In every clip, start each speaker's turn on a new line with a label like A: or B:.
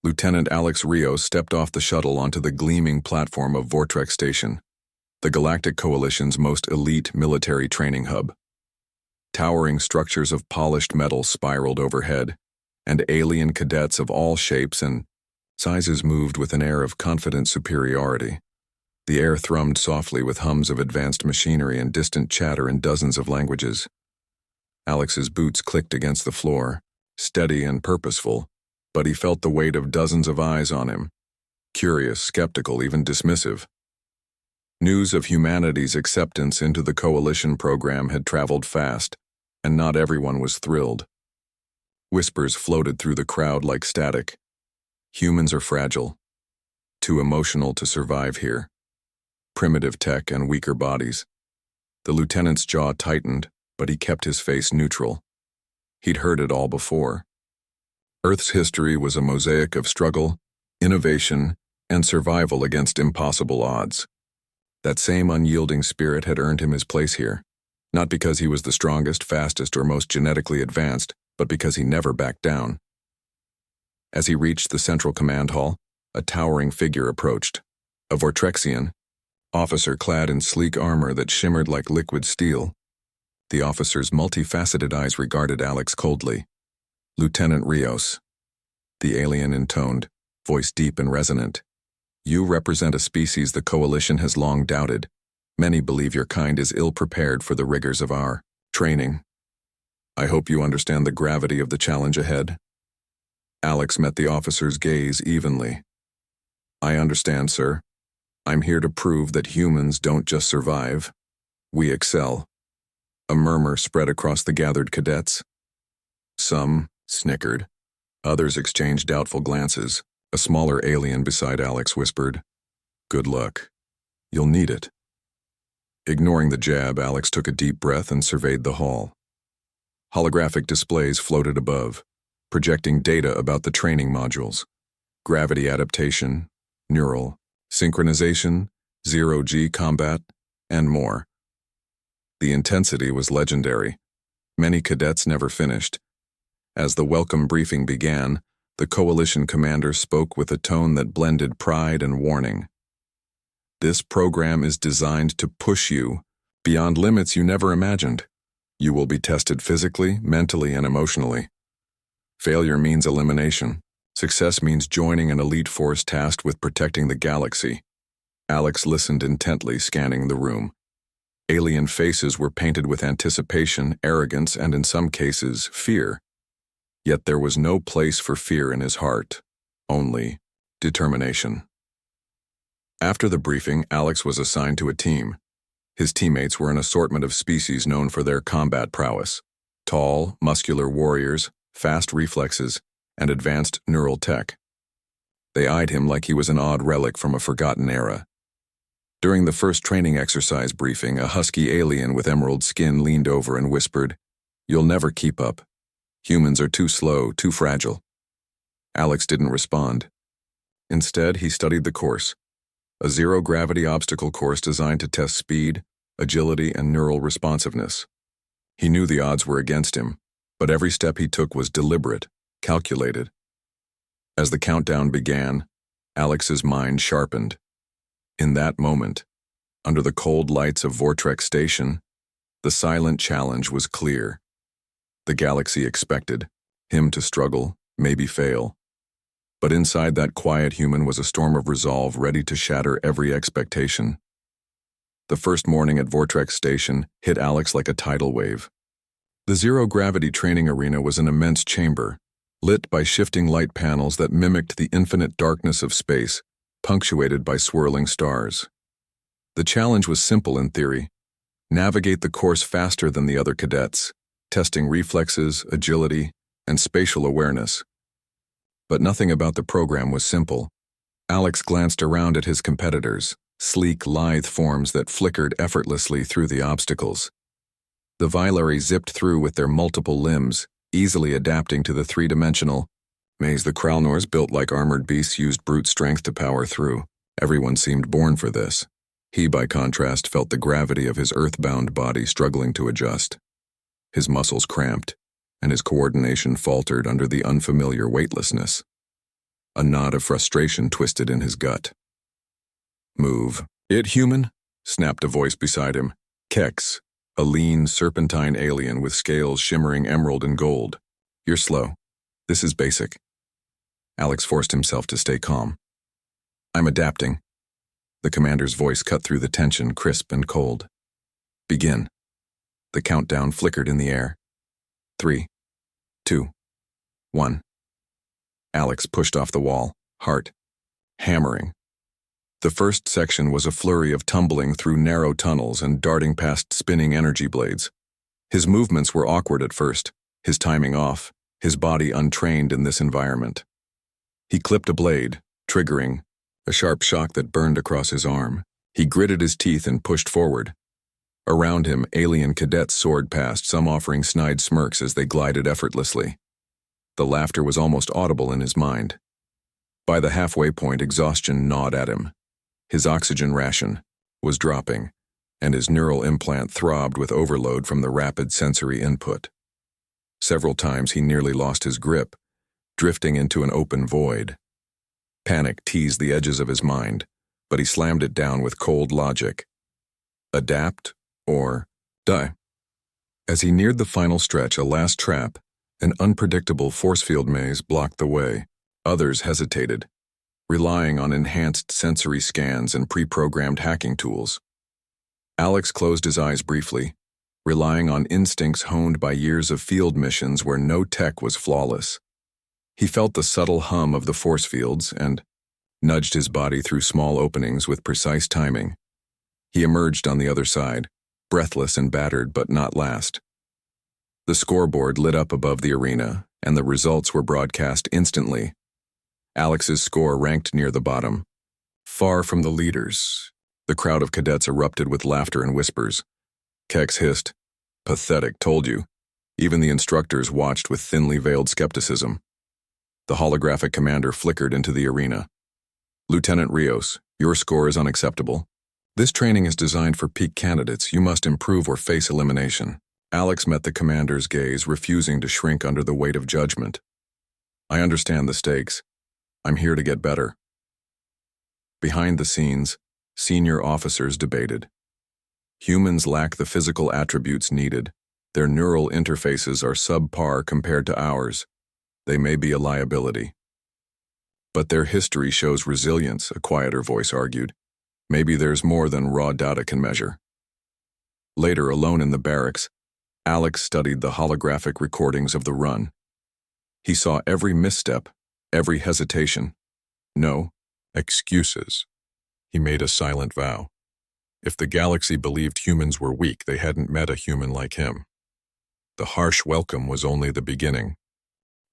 A: Lieutenant Alex Rios stepped off the shuttle onto the gleaming platform of Vortex Station, the Galactic Coalition's most elite military training hub. Towering structures of polished metal spiraled overhead, and alien cadets of all shapes and sizes moved with an air of confident superiority. The air thrummed softly with hums of advanced machinery and distant chatter in dozens of languages. Alex's boots clicked against the floor, steady and purposeful, but he felt the weight of dozens of eyes on him, curious, skeptical, even dismissive. News of humanity's acceptance into the Coalition program had traveled fast, and not everyone was thrilled. Whispers floated through the crowd like static. Humans are fragile, too emotional to survive here. Primitive tech and weaker bodies. The lieutenant's jaw tightened, but he kept his face neutral. He'd heard it all before. Earth's history was a mosaic of struggle, innovation, and survival against impossible odds. That same unyielding spirit had earned him his place here, not because he was the strongest, fastest, or most genetically advanced, but because he never backed down. As he reached the central command hall, a towering figure approached, a Vortrexian, officer clad in sleek armor that shimmered like liquid steel. The officer's multifaceted eyes regarded Alex coldly. Lieutenant Rios. The alien intoned, voice deep and resonant. You represent a species the Coalition has long doubted. Many believe your kind is ill-prepared for the rigors of our training. I hope you understand the gravity of the challenge ahead. Alex met the officer's gaze evenly. I understand, sir. I'm here to prove that humans don't just survive. We excel. A murmur spread across the gathered cadets. Some snickered. Others exchanged doubtful glances. A smaller alien beside Alex whispered, Good luck. You'll need it. Ignoring the jab, Alex took a deep breath and surveyed the hall. Holographic displays floated above, projecting data about the training modules, gravity adaptation, neural, synchronization, zero-G combat, and more. The intensity was legendary. Many cadets never finished. As the welcome briefing began, the Coalition commander spoke with a tone that blended pride and warning. This program is designed to push you beyond limits you never imagined. You will be tested physically, mentally, and emotionally. Failure means elimination. Success means joining an elite force tasked with protecting the galaxy. Alex listened intently, scanning the room. Alien faces were painted with anticipation, arrogance, and in some cases, fear. Yet there was no place for fear in his heart, only determination. After the briefing, Alex was assigned to a team. His teammates were an assortment of species known for their combat prowess: tall, muscular warriors, fast reflexes, and advanced neural tech. They eyed him like he was an odd relic from a forgotten era. During the first training exercise briefing, a husky alien with emerald skin leaned over and whispered, You'll never keep up. Humans are too slow, too fragile. Alex didn't respond. Instead, he studied the course, a zero-gravity obstacle course designed to test speed, agility, and neural responsiveness. He knew the odds were against him, but every step he took was deliberate, calculated. As the countdown began, Alex's mind sharpened. In that moment, under the cold lights of Vortex Station, the silent challenge was clear. The galaxy expected him to struggle, maybe fail. But inside that quiet human was a storm of resolve ready to shatter every expectation. The first morning at Vortex Station hit Alex like a tidal wave. The zero-gravity training arena was an immense chamber, lit by shifting light panels that mimicked the infinite darkness of space, punctuated by swirling stars. The challenge was simple in theory: navigate the course faster than the other cadets, testing reflexes, agility, and spatial awareness. But nothing about the program was simple. Alex glanced around at his competitors, sleek, lithe forms that flickered effortlessly through the obstacles. The Vilari zipped through with their multiple limbs, easily adapting to the three-dimensional maze. The Kralnors, built like armored beasts, used brute strength to power through. Everyone seemed born for this. He, by contrast, felt the gravity of his earthbound body struggling to adjust. His muscles cramped, and his coordination faltered under the unfamiliar weightlessness. A knot of frustration twisted in his gut. "Move. It, human?" snapped a voice beside him. Kex, a lean, serpentine alien with scales shimmering emerald and gold. "You're slow. This is basic." Alex forced himself to stay calm. "I'm adapting." The commander's voice cut through the tension, crisp and cold. "Begin." The countdown flickered in the air. 3, 2, 1. Alex pushed off the wall, heart hammering. The first section was a flurry of tumbling through narrow tunnels and darting past spinning energy blades. His movements were awkward at first, his timing off, his body untrained in this environment. He clipped a blade, triggering a sharp shock that burned across his arm. He gritted his teeth and pushed forward. Around him, alien cadets soared past, some offering snide smirks as they glided effortlessly. The laughter was almost audible in his mind. By the halfway point, exhaustion gnawed at him. His oxygen ration was dropping, and his neural implant throbbed with overload from the rapid sensory input. Several times he nearly lost his grip, drifting into an open void. Panic teased the edges of his mind, but he slammed it down with cold logic. Adapt or die. As he neared the final stretch, a last trap, an unpredictable force field maze, blocked the way. Others hesitated, relying on enhanced sensory scans and pre-programmed hacking tools. Alex closed his eyes briefly, relying on instincts honed by years of field missions where no tech was flawless. He felt the subtle hum of the force fields and nudged his body through small openings with precise timing. He emerged on the other side, breathless and battered but not last. The scoreboard lit up above the arena, and the results were broadcast instantly. Alex's score ranked near the bottom, far from the leaders. The crowd of cadets erupted with laughter and whispers. Kex hissed, "Pathetic, told you." Even the instructors watched with thinly veiled skepticism. The holographic commander flickered into the arena. "Lieutenant Rios, your score is unacceptable. This training is designed for peak candidates. You must improve or face elimination." Alex met the commander's gaze, refusing to shrink under the weight of judgment. "I understand the stakes. I'm here to get better." Behind the scenes, senior officers debated. Humans lack the physical attributes needed. Their neural interfaces are subpar compared to ours. They may be a liability. "But their history shows resilience," a quieter voice argued. "Maybe there's more than raw data can measure." Later, alone in the barracks, Alex studied the holographic recordings of the run. He saw every misstep, every hesitation. No excuses. He made a silent vow. If the galaxy believed humans were weak, they hadn't met a human like him. The harsh welcome was only the beginning.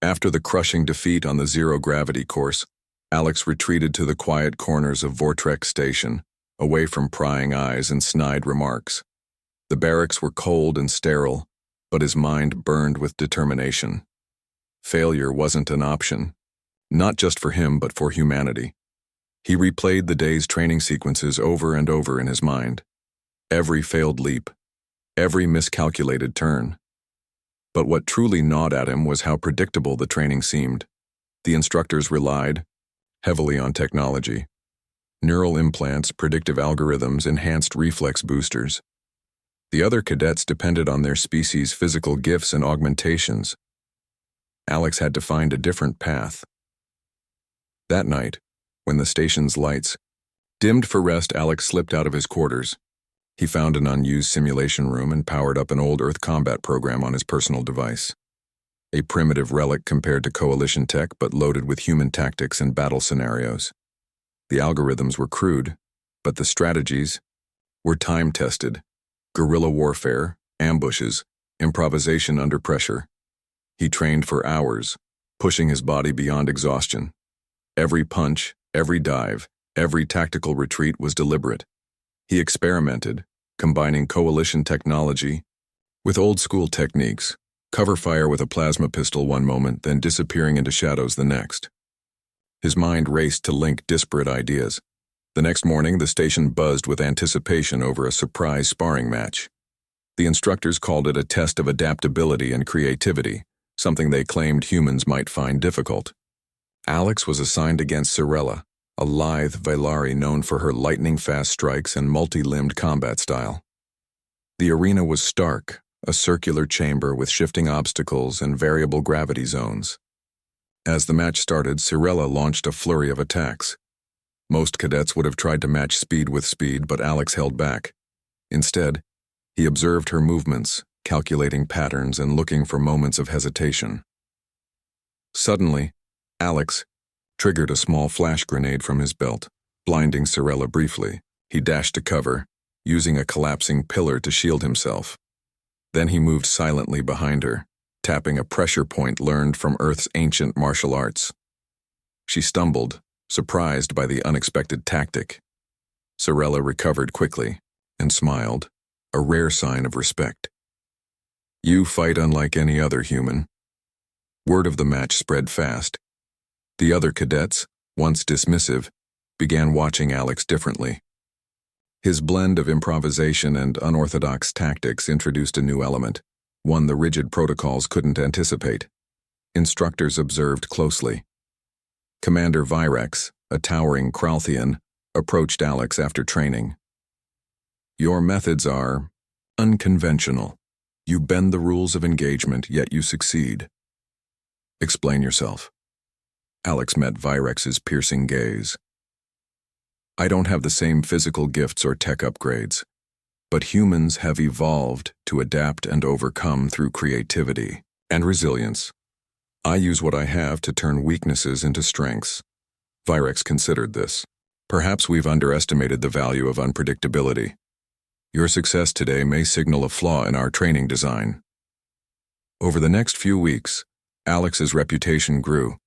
A: After the crushing defeat on the zero-gravity course, Alex retreated to the quiet corners of Vortrex Station, away from prying eyes and snide remarks. The barracks were cold and sterile, but his mind burned with determination. Failure wasn't an option. Not just for him, but for humanity. He replayed the day's training sequences over and over in his mind. Every failed leap, every miscalculated turn. But what truly gnawed at him was how predictable the training seemed. The instructors relied heavily on technology. Neural implants, predictive algorithms, enhanced reflex boosters. The other cadets depended on their species' physical gifts and augmentations. Alex had to find a different path. That night, when the station's lights dimmed for rest, Alex slipped out of his quarters. He found an unused simulation room and powered up an old Earth combat program on his personal device. A primitive relic compared to Coalition tech, but loaded with human tactics and battle scenarios. The algorithms were crude, but the strategies were time-tested. Guerrilla warfare, ambushes, improvisation under pressure. He trained for hours, pushing his body beyond exhaustion. Every punch, every dive, every tactical retreat was deliberate. He experimented, combining Coalition technology with old-school techniques, cover fire with a plasma pistol one moment, then disappearing into shadows the next. His mind raced to link disparate ideas. The next morning, the station buzzed with anticipation over a surprise sparring match. The instructors called it a test of adaptability and creativity, something they claimed humans might find difficult. Alex was assigned against Cirella, a lithe Vailari known for her lightning-fast strikes and multi-limbed combat style. The arena was stark, a circular chamber with shifting obstacles and variable gravity zones. As the match started, Cirella launched a flurry of attacks. Most cadets would have tried to match speed with speed, but Alex held back. Instead, he observed her movements, calculating patterns and looking for moments of hesitation. Suddenly, Alex triggered a small flash grenade from his belt, blinding Cirella briefly. He dashed to cover, using a collapsing pillar to shield himself. Then he moved silently behind her, tapping a pressure point learned from Earth's ancient martial arts. She stumbled, surprised by the unexpected tactic. Cirella recovered quickly and smiled, a rare sign of respect. "You fight unlike any other human." Word of the match spread fast. The other cadets, once dismissive, began watching Alex differently. His blend of improvisation and unorthodox tactics introduced a new element, one the rigid protocols couldn't anticipate. Instructors observed closely. Commander Virex, a towering Kralthian, approached Alex after training. "Your methods are unconventional. You bend the rules of engagement, yet you succeed. Explain yourself." Alex met Virex's piercing gaze. "I don't have the same physical gifts or tech upgrades, but humans have evolved to adapt and overcome through creativity and resilience. I use what I have to turn weaknesses into strengths." Virex considered this. "Perhaps we've underestimated the value of unpredictability. Your success today may signal a flaw in our training design." Over the next few weeks, Alex's reputation grew,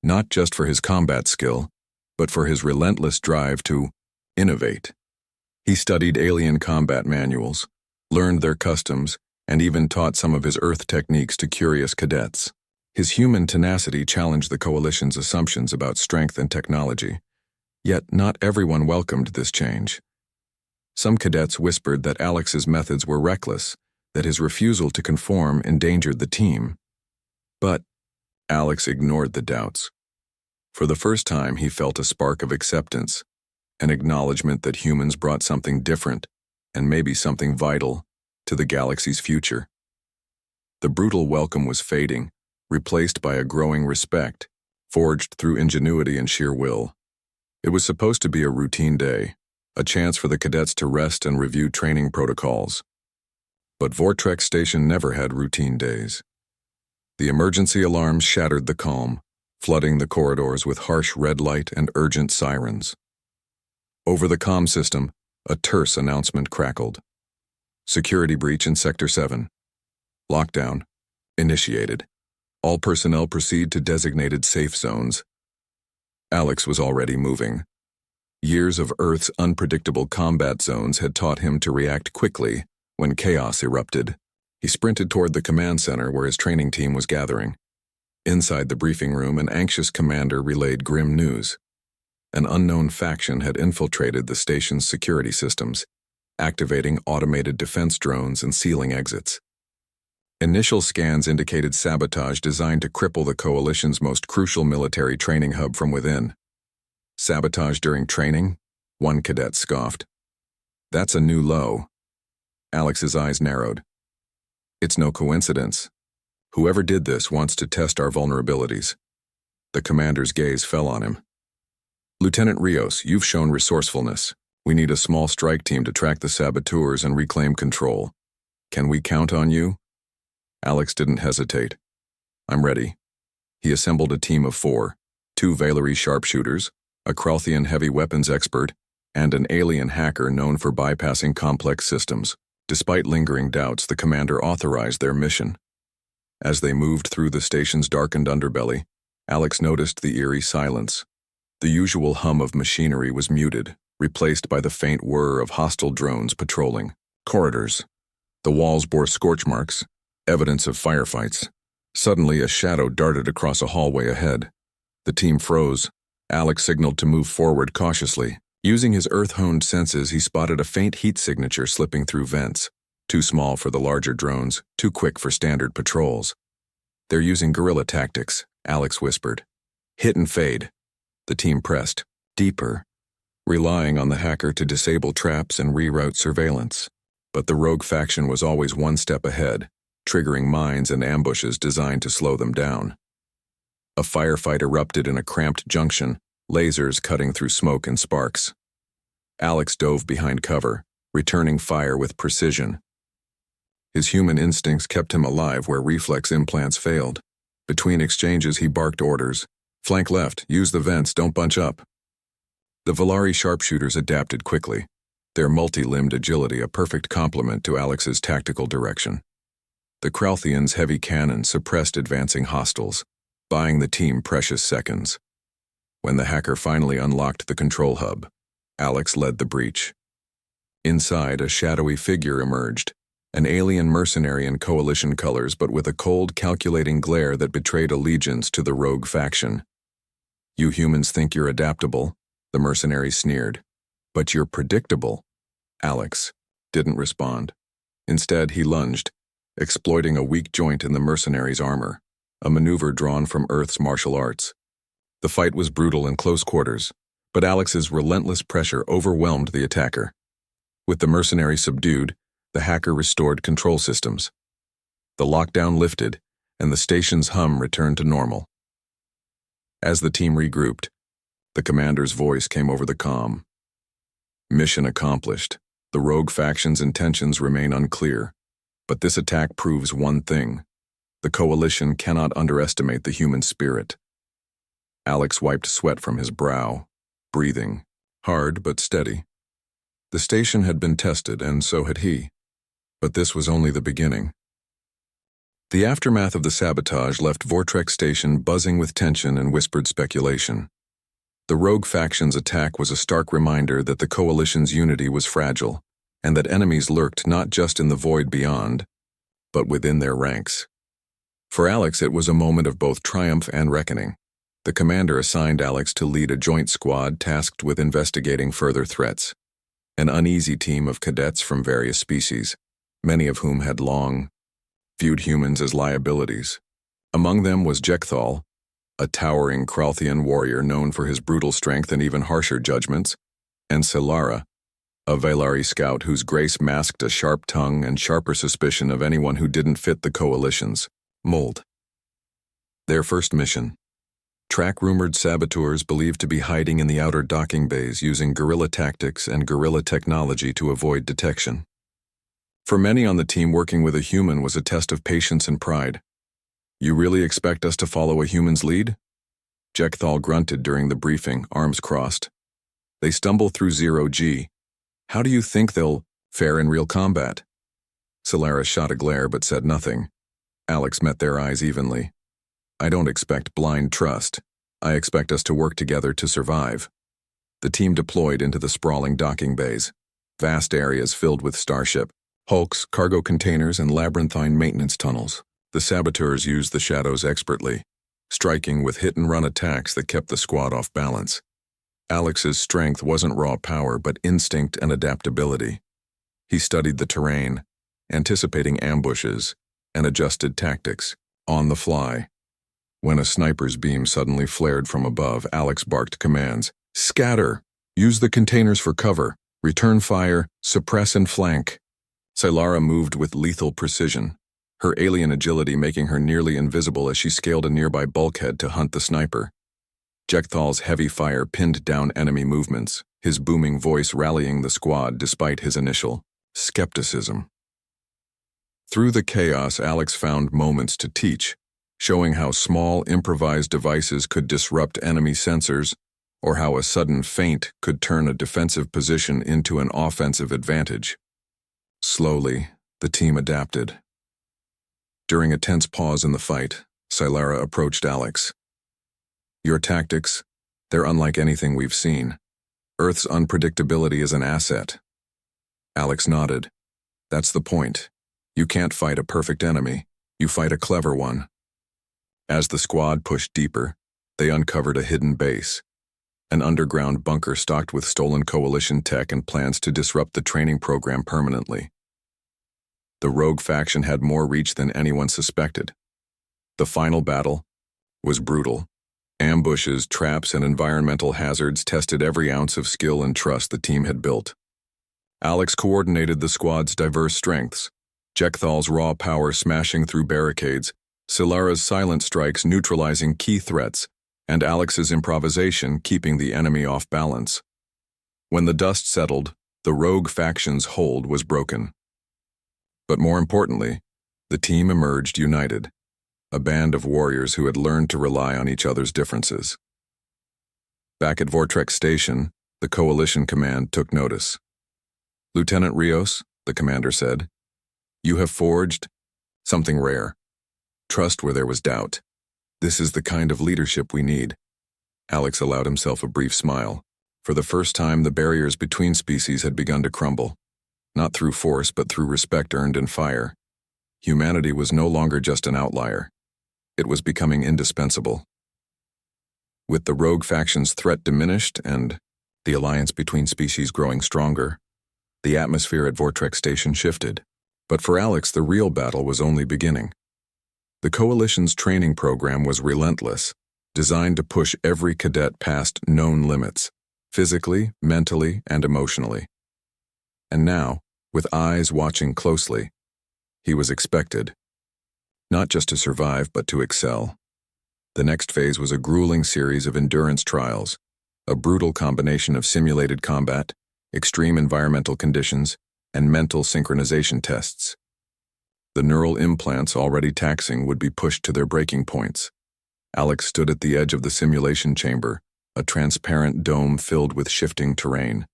A: not just for his combat skill, but for his relentless drive to innovate. He studied alien combat manuals, learned their customs, and even taught some of his Earth techniques to curious cadets. His human tenacity challenged the Coalition's assumptions about strength and technology, yet not everyone welcomed this change. Some cadets whispered that Alex's methods were reckless, that his refusal to conform endangered the team. But Alex ignored the doubts. For the first time, he felt a spark of acceptance, an acknowledgement that humans brought something different, and maybe something vital, to the galaxy's future. The brutal welcome was fading, replaced by a growing respect, forged through ingenuity and sheer will. It was supposed to be a routine day, a chance for the cadets to rest and review training protocols. But Vortrex Station never had routine days. The emergency alarms shattered the calm, flooding the corridors with harsh red light and urgent sirens. Over the comm system, a terse announcement crackled. "Security breach in Sector 7. Lockdown initiated. All personnel proceed to designated safe zones." Alex was already moving. Years of Earth's unpredictable combat zones had taught him to react quickly when chaos erupted. He sprinted toward the command center where his training team was gathering. Inside the briefing room, an anxious commander relayed grim news. An unknown faction had infiltrated the station's security systems, activating automated defense drones and sealing exits. Initial scans indicated sabotage designed to cripple the Coalition's most crucial military training hub from within. "Sabotage during training?" one cadet scoffed. "That's a new low." Alex's eyes narrowed. "It's no coincidence. Whoever did this wants to test our vulnerabilities." The commander's gaze fell on him. "Lieutenant Rios, you've shown resourcefulness. We need a small strike team to track the saboteurs and reclaim control. Can we count on you?" Alex didn't hesitate. "I'm ready." He assembled a team of 4, 2 Vailari sharpshooters, a Kralthian heavy weapons expert, and an alien hacker known for bypassing complex systems. Despite lingering doubts, the commander authorized their mission. As they moved through the station's darkened underbelly, Alex noticed the eerie silence. The usual hum of machinery was muted, replaced by the faint whir of hostile drones patrolling. Corridors. The walls bore scorch marks, evidence of firefights. Suddenly, a shadow darted across a hallway ahead. The team froze. Alex signaled to move forward cautiously. Using his Earth-honed senses, he spotted a faint heat signature slipping through vents. Too small for the larger drones, too quick for standard patrols. "They're using guerrilla tactics," Alex whispered. Hit and fade. The team pressed deeper, relying on the hacker to disable traps and reroute surveillance. But the rogue faction was always one step ahead, triggering mines and ambushes designed to slow them down. A firefight erupted in a cramped junction, lasers cutting through smoke and sparks. Alex dove behind cover, returning fire with precision. His human instincts kept him alive where reflex implants failed. Between exchanges, he barked orders. Flank left, use the vents, don't bunch up. The Valari sharpshooters adapted quickly, their multi-limbed agility a perfect complement to Alex's tactical direction. The Kralthians' heavy cannon suppressed advancing hostiles, buying the team precious seconds. When the hacker finally unlocked the control hub, Alex led the breach. Inside, a shadowy figure emerged, an alien mercenary in coalition colors but with a cold, calculating glare that betrayed allegiance to the rogue faction. You humans think you're adaptable, the mercenary sneered. But you're predictable. Alex didn't respond. Instead, he lunged, exploiting a weak joint in the mercenary's armor, a maneuver drawn from Earth's martial arts. The fight was brutal in close quarters, but Alex's relentless pressure overwhelmed the attacker. With the mercenary subdued, the hacker restored control systems. The lockdown lifted, and the station's hum returned to normal. As the team regrouped, the commander's voice came over the comm. Mission accomplished. The rogue faction's intentions remain unclear, but this attack proves one thing. The coalition cannot underestimate the human spirit. Alex wiped sweat from his brow, breathing, hard but steady. The station had been tested, and so had he. But this was only the beginning. The aftermath of the sabotage left Vortrex Station buzzing with tension and whispered speculation. The rogue faction's attack was a stark reminder that the coalition's unity was fragile, and that enemies lurked not just in the void beyond, but within their ranks. For Alex, it was a moment of both triumph and reckoning. The commander assigned Alex to lead a joint squad tasked with investigating further threats. An uneasy team of cadets from various species, many of whom had long viewed humans as liabilities. Among them was Jekthal, a towering Kralthian warrior known for his brutal strength and even harsher judgments, and Selara, a Valari scout whose grace masked a sharp tongue and sharper suspicion of anyone who didn't fit the coalition's mold. Their first mission: track rumored saboteurs believed to be hiding in the outer docking bays using guerrilla tactics and guerrilla technology to avoid detection. For many on the team, working with a human was a test of patience and pride. You really expect us to follow a human's lead? Jekthal grunted during the briefing, arms crossed. They stumble through 0G. How do you think they'll fare in real combat? Selara shot a glare but said nothing. Alex met their eyes evenly. I don't expect blind trust. I expect us to work together to survive. The team deployed into the sprawling docking bays, vast areas filled with starship, hulks, cargo containers, and labyrinthine maintenance tunnels. The saboteurs used the shadows expertly, striking with hit-and-run attacks that kept the squad off balance. Alex's strength wasn't raw power, but instinct and adaptability. He studied the terrain, anticipating ambushes, and adjusted tactics, on the fly. When a sniper's beam suddenly flared from above, Alex barked commands. Scatter! Use the containers for cover. Return fire. Suppress and flank. Selara moved with lethal precision, her alien agility making her nearly invisible as she scaled a nearby bulkhead to hunt the sniper. Jekthal's heavy fire pinned down enemy movements, his booming voice rallying the squad despite his initial skepticism. Through the chaos, Alex found moments to teach, showing how small, improvised devices could disrupt enemy sensors, or how a sudden feint could turn a defensive position into an offensive advantage. Slowly, the team adapted. During a tense pause in the fight, Selara approached Alex. Your tactics, they're unlike anything we've seen. Earth's unpredictability is an asset. Alex nodded. That's the point. You can't fight a perfect enemy. You fight a clever one. As the squad pushed deeper, they uncovered a hidden base, an underground bunker stocked with stolen coalition tech and plans to disrupt the training program permanently. The rogue faction had more reach than anyone suspected. The final battle was brutal, Ambushes, traps, and environmental hazards tested every ounce of skill and trust the team had built. Alex coordinated the squad's diverse strengths, Jekthal's raw power smashing through barricades, Silara's silent strikes neutralizing key threats, and Alex's improvisation keeping the enemy off balance. When the dust settled, the rogue faction's hold was broken. But more importantly, the team emerged united, a band of warriors who had learned to rely on each other's differences. Back at Vortrex Station, the Coalition Command took notice. "Lieutenant Rios," the commander said, "you have forged something rare. Trust where there was doubt. This is the kind of leadership we need." Alex allowed himself a brief smile. For the first time, the barriers between species had begun to crumble, not through force but through respect earned in fire. Humanity was no longer just an outlier. It was becoming indispensable. With the rogue faction's threat diminished and the alliance between species growing stronger, the atmosphere at Vortrex Station shifted. But for Alex, the real battle was only beginning. The Coalition's training program was relentless, designed to push every cadet past known limits, physically, mentally, and emotionally. And now, with eyes watching closely, he was expected, not just to survive, but to excel. The next phase was a grueling series of endurance trials, a brutal combination of simulated combat, extreme environmental conditions, and mental synchronization tests. The neural implants already taxing would be pushed to their breaking points. Alex stood at the edge of the simulation chamber, a transparent dome filled with shifting terrain,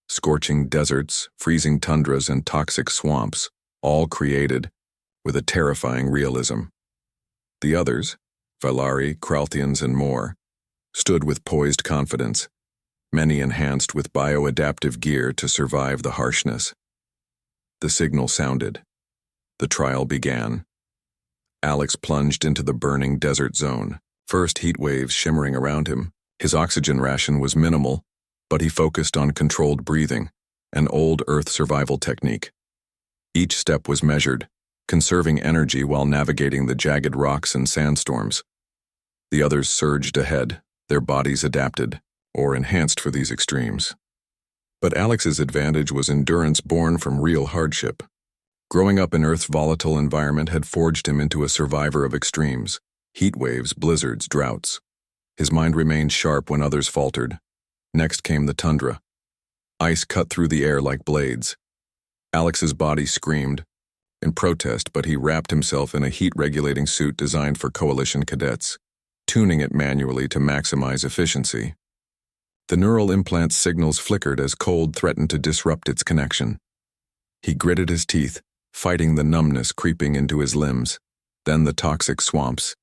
A: scorching deserts, freezing tundras, and toxic swamps, all created with a terrifying realism. The others, Valari, Kralthians, and more, stood with poised confidence, many enhanced with bioadaptive gear to survive the harshness. The signal sounded. The trial began. Alex plunged into the burning desert zone, first heat waves shimmering around him. His oxygen ration was minimal, but he focused on controlled breathing, an old Earth survival technique. Each step was measured, conserving energy while navigating the jagged rocks and sandstorms. The others surged ahead, their bodies adapted, or enhanced for these extremes. But Alex's advantage was endurance born from real hardship. Growing up in Earth's volatile environment had forged him into a survivor of extremes, heat waves, blizzards, droughts. His mind remained sharp when others faltered. Next came the tundra. Ice cut through the air like blades. Alex's body screamed in protest, but he wrapped himself in a heat-regulating suit designed for Coalition cadets, tuning it manually to maximize efficiency. The neural implant's signals flickered as cold threatened to disrupt its connection. He gritted his teeth, fighting the numbness creeping into his limbs, then the toxic swamps,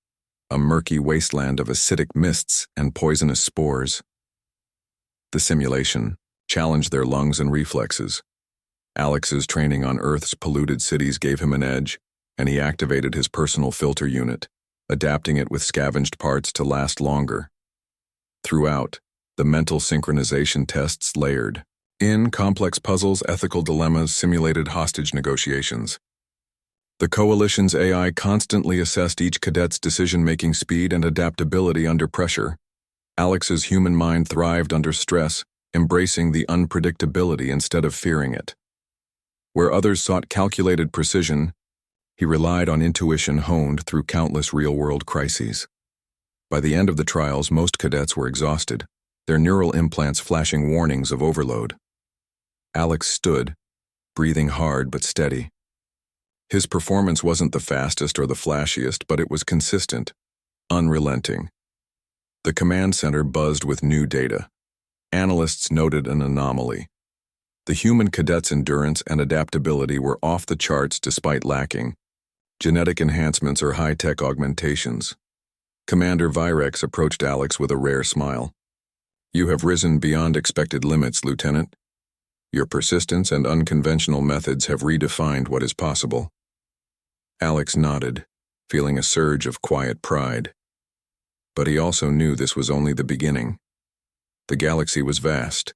A: a murky wasteland of acidic mists and poisonous spores. The simulation challenged their lungs and reflexes. Alex's training on Earth's polluted cities gave him an edge, and he activated his personal filter unit, adapting it with scavenged parts to last longer. Throughout, the mental synchronization tests layered in complex puzzles, ethical dilemmas, simulated hostage negotiations. The Coalition's AI constantly assessed each cadet's decision-making speed and adaptability under pressure. Alex's human mind thrived under stress, embracing the unpredictability instead of fearing it. Where others sought calculated precision, he relied on intuition honed through countless real-world crises. By the end of the trials, most cadets were exhausted, their neural implants flashing warnings of overload. Alex stood, breathing hard but steady. His performance wasn't the fastest or the flashiest, but it was consistent, unrelenting. The command center buzzed with new data. Analysts noted an anomaly. The human cadets' endurance and adaptability were off the charts despite lacking genetic enhancements or high-tech augmentations. Commander Virex approached Alex with a rare smile. "You have risen beyond expected limits, Lieutenant. Your persistence and unconventional methods have redefined what is possible." Alex nodded, feeling a surge of quiet pride. But he also knew this was only the beginning. The galaxy was vast,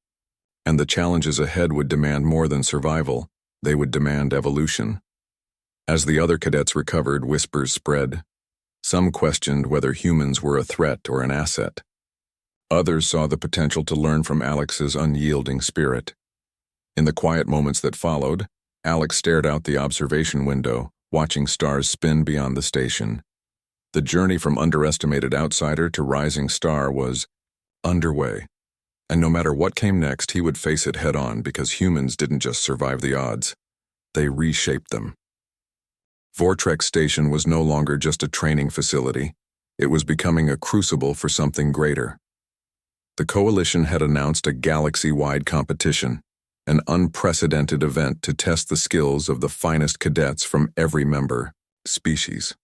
A: and the challenges ahead would demand more than survival, they would demand evolution. As the other cadets recovered, whispers spread. Some questioned whether humans were a threat or an asset. Others saw the potential to learn from Alex's unyielding spirit. In the quiet moments that followed, Alex stared out the observation window, watching stars spin beyond the station. The journey from underestimated outsider to rising star was underway, and no matter what came next, he would face it head-on because humans didn't just survive the odds, they reshaped them. Vortrex Station was no longer just a training facility, it was becoming a crucible for something greater. The Coalition had announced a galaxy-wide competition, an unprecedented event to test the skills of the finest cadets from every member species.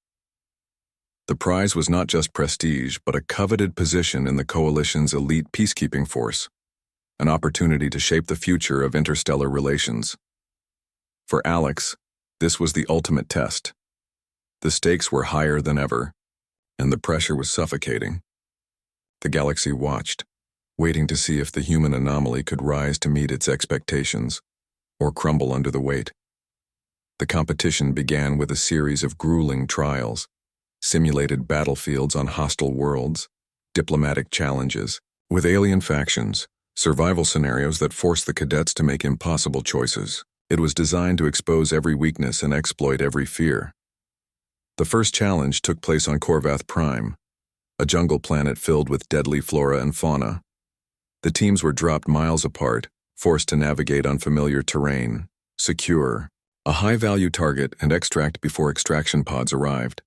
A: The prize was not just prestige, but a coveted position in the Coalition's elite peacekeeping force, an opportunity to shape the future of interstellar relations. For Alex, this was the ultimate test. The stakes were higher than ever, and the pressure was suffocating. The galaxy watched, waiting to see if the human anomaly could rise to meet its expectations, or crumble under the weight. The competition began with a series of grueling trials, simulated battlefields on hostile worlds, diplomatic challenges, with alien factions, survival scenarios that forced the cadets to make impossible choices. It was designed to expose every weakness and exploit every fear. The first challenge took place on Corvath Prime, a jungle planet filled with deadly flora and fauna. The teams were dropped miles apart, forced to navigate unfamiliar terrain, secure a high-value target and extract before extraction pods arrived.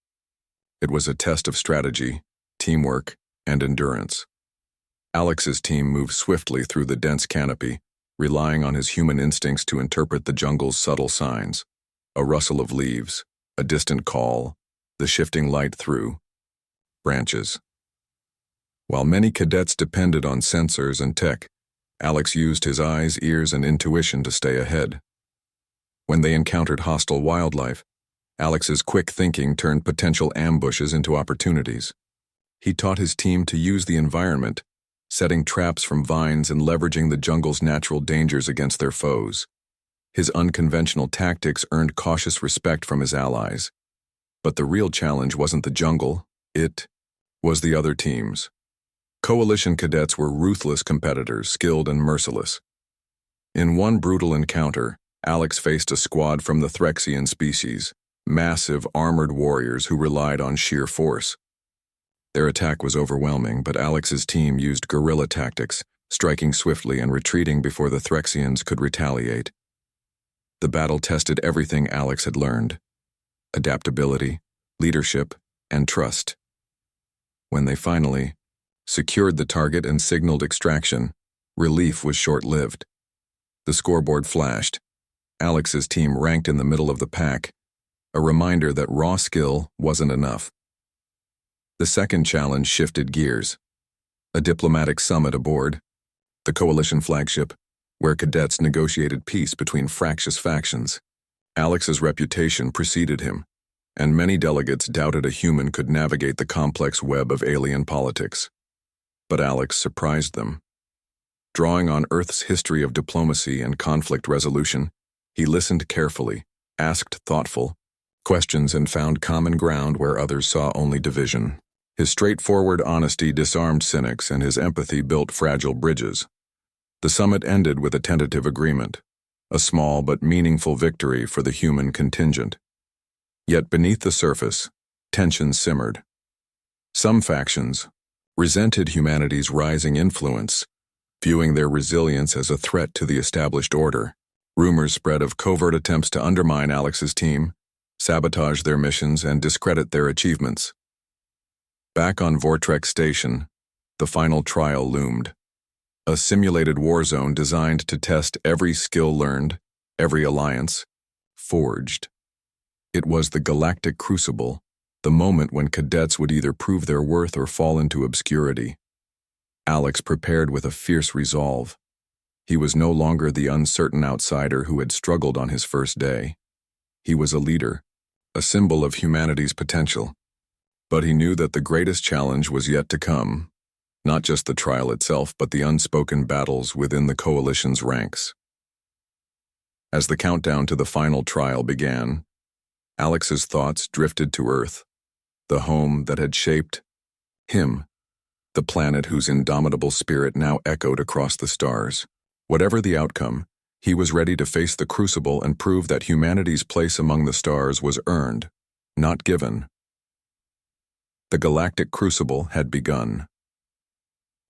A: It was a test of strategy, teamwork, and endurance. Alex's team moved swiftly through the dense canopy, relying on his human instincts to interpret the jungle's subtle signs, a rustle of leaves, a distant call, the shifting light through branches. While many cadets depended on sensors and tech, Alex used his eyes, ears, and intuition to stay ahead. When they encountered hostile wildlife, Alex's quick thinking turned potential ambushes into opportunities. He taught his team to use the environment, setting traps from vines and leveraging the jungle's natural dangers against their foes. His unconventional tactics earned cautious respect from his allies. But the real challenge wasn't the jungle, it was the other teams. Coalition cadets were ruthless competitors, skilled and merciless. In one brutal encounter, Alex faced a squad from the Threxian species, massive armored warriors who relied on sheer force. Their attack was overwhelming, but Alex's team used guerrilla tactics, striking swiftly and retreating before the Threxians could retaliate. The battle tested everything Alex had learned: adaptability, leadership, and trust. When they finally secured the target and signaled extraction, relief was short-lived. The scoreboard flashed. Alex's team ranked in the middle of the pack, a reminder that raw skill wasn't enough. The second challenge shifted gears. A diplomatic summit aboard, the Coalition flagship, where cadets negotiated peace between fractious factions. Alex's reputation preceded him, and many delegates doubted a human could navigate the complex web of alien politics. But Alex surprised them. Drawing on Earth's history of diplomacy and conflict resolution, he listened carefully, asked thoughtful questions, and found common ground where others saw only division. His straightforward honesty disarmed cynics, and his empathy built fragile bridges. The summit ended with a tentative agreement, a small but meaningful victory for the human contingent. Yet beneath the surface, tension simmered. Some factions resented humanity's rising influence, viewing their resilience as a threat to the established order. Rumors spread of covert attempts to undermine Alex's team, sabotage their missions, and discredit their achievements. Back on Vortrex Station, the final trial loomed. A simulated war zone designed to test every skill learned, every alliance forged. It was the Galactic Crucible, the moment when cadets would either prove their worth or fall into obscurity. Alex prepared with a fierce resolve. He was no longer the uncertain outsider who had struggled on his first day. He was a leader, a symbol of humanity's potential. But he knew that the greatest challenge was yet to come, not just the trial itself, but the unspoken battles within the Coalition's ranks. As the countdown to the final trial began, Alex's thoughts drifted to Earth. the home that had shaped him, the planet whose indomitable spirit now echoed across the stars. Whatever the outcome, he was ready to face the crucible and prove that humanity's place among the stars was earned, not given. The galactic crucible had begun.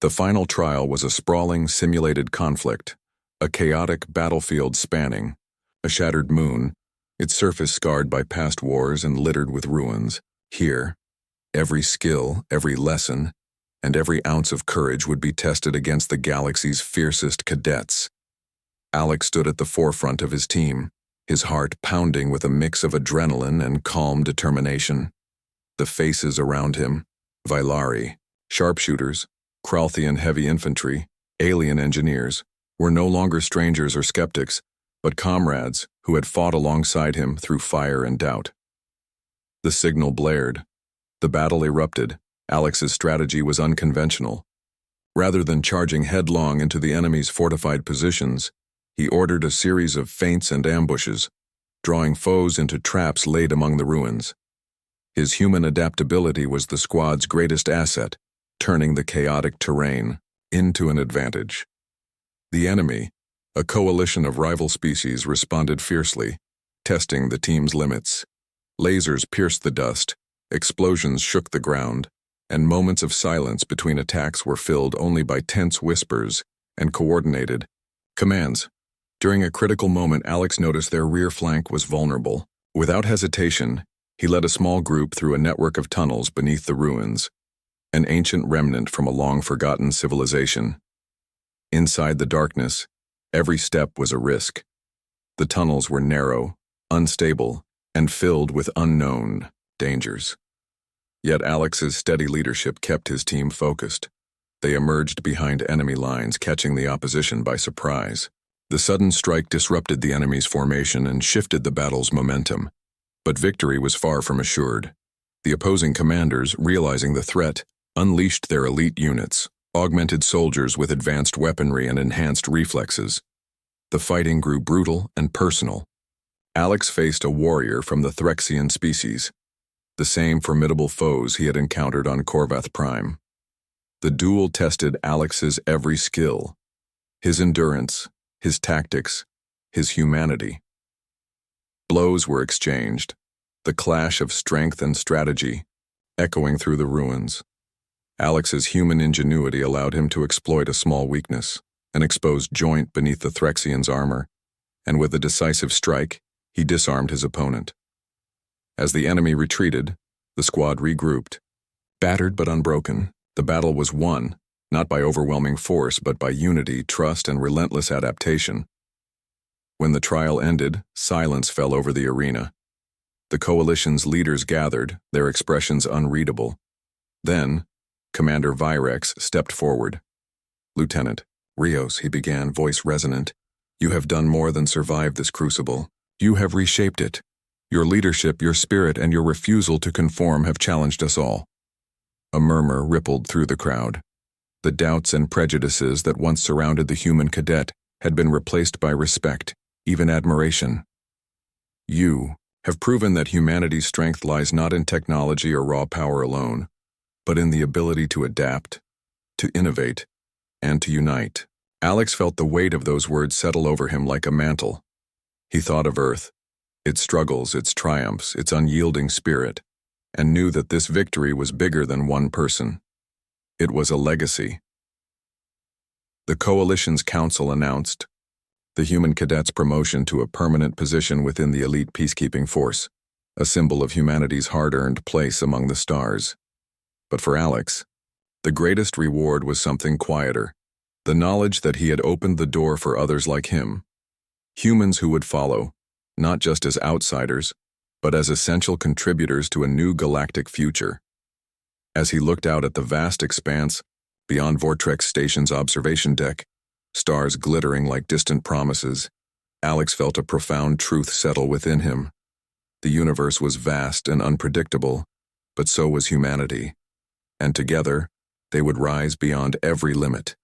A: The final trial was a sprawling, simulated conflict, a chaotic battlefield spanning a shattered moon, its surface scarred by past wars and littered with ruins. Here, every skill, every lesson, and every ounce of courage would be tested against the galaxy's fiercest cadets. Alex stood at the forefront of his team, his heart pounding with a mix of adrenaline and calm determination. The faces around him, Vylari, sharpshooters, Kralthian heavy infantry, alien engineers, were no longer strangers or skeptics, but comrades who had fought alongside him through fire and doubt. The signal blared. The battle erupted. Alex's strategy was unconventional. Rather than charging headlong into the enemy's fortified positions, he ordered a series of feints and ambushes, drawing foes into traps laid among the ruins. His human adaptability was the squad's greatest asset, turning the chaotic terrain into an advantage. The enemy, a coalition of rival species, responded fiercely, testing the team's limits. Lasers pierced the dust, explosions shook the ground, and moments of silence between attacks were filled only by tense whispers and coordinated commands. During a critical moment, Alex noticed their rear flank was vulnerable. Without hesitation, he led a small group through a network of tunnels beneath the ruins, an ancient remnant from a long-forgotten civilization. Inside the darkness, every step was a risk. The tunnels were narrow, unstable, and filled with unknown dangers. Yet Alex's steady leadership kept his team focused. They emerged behind enemy lines, catching the opposition by surprise. The sudden strike disrupted the enemy's formation and shifted the battle's momentum. But victory was far from assured. The opposing commanders, realizing the threat, unleashed their elite units, augmented soldiers with advanced weaponry and enhanced reflexes. The fighting grew brutal and personal. Alex faced a warrior from the Threxian species, the same formidable foes he had encountered on Corvath Prime. The duel tested Alex's every skill, his endurance, his tactics, his humanity. Blows were exchanged, the clash of strength and strategy echoing through the ruins. Alex's human ingenuity allowed him to exploit a small weakness, an exposed joint beneath the Threxian's armor, and with a decisive strike, he disarmed his opponent. As the enemy retreated, the squad regrouped. Battered but unbroken, the battle was won, not by overwhelming force but by unity, trust, and relentless adaptation. When the trial ended, silence fell over the arena. The coalition's leaders gathered, their expressions unreadable. Then, Commander Virex stepped forward. "Lieutenant Rios," he began, voice resonant, "you have done more than survive this crucible. You have reshaped it. Your leadership, your spirit, and your refusal to conform have challenged us all." A murmur rippled through the crowd. The doubts and prejudices that once surrounded the human cadet had been replaced by respect, even admiration. "You have proven that humanity's strength lies not in technology or raw power alone, but in the ability to adapt, to innovate, and to unite." Alex felt the weight of those words settle over him like a mantle. He thought of Earth, its struggles, its triumphs, its unyielding spirit, and knew that this victory was bigger than one person. It was a legacy. The Coalition's council announced the human cadet's promotion to a permanent position within the elite peacekeeping force, a symbol of humanity's hard-earned place among the stars. But for Alex, the greatest reward was something quieter, the knowledge that he had opened the door for others like him, humans who would follow, not just as outsiders, but as essential contributors to a new galactic future. As he looked out at the vast expanse beyond Vortrex Station's observation deck, stars glittering like distant promises, Alex felt a profound truth settle within him. The universe was vast and unpredictable, but so was humanity, and together they would rise beyond every limit.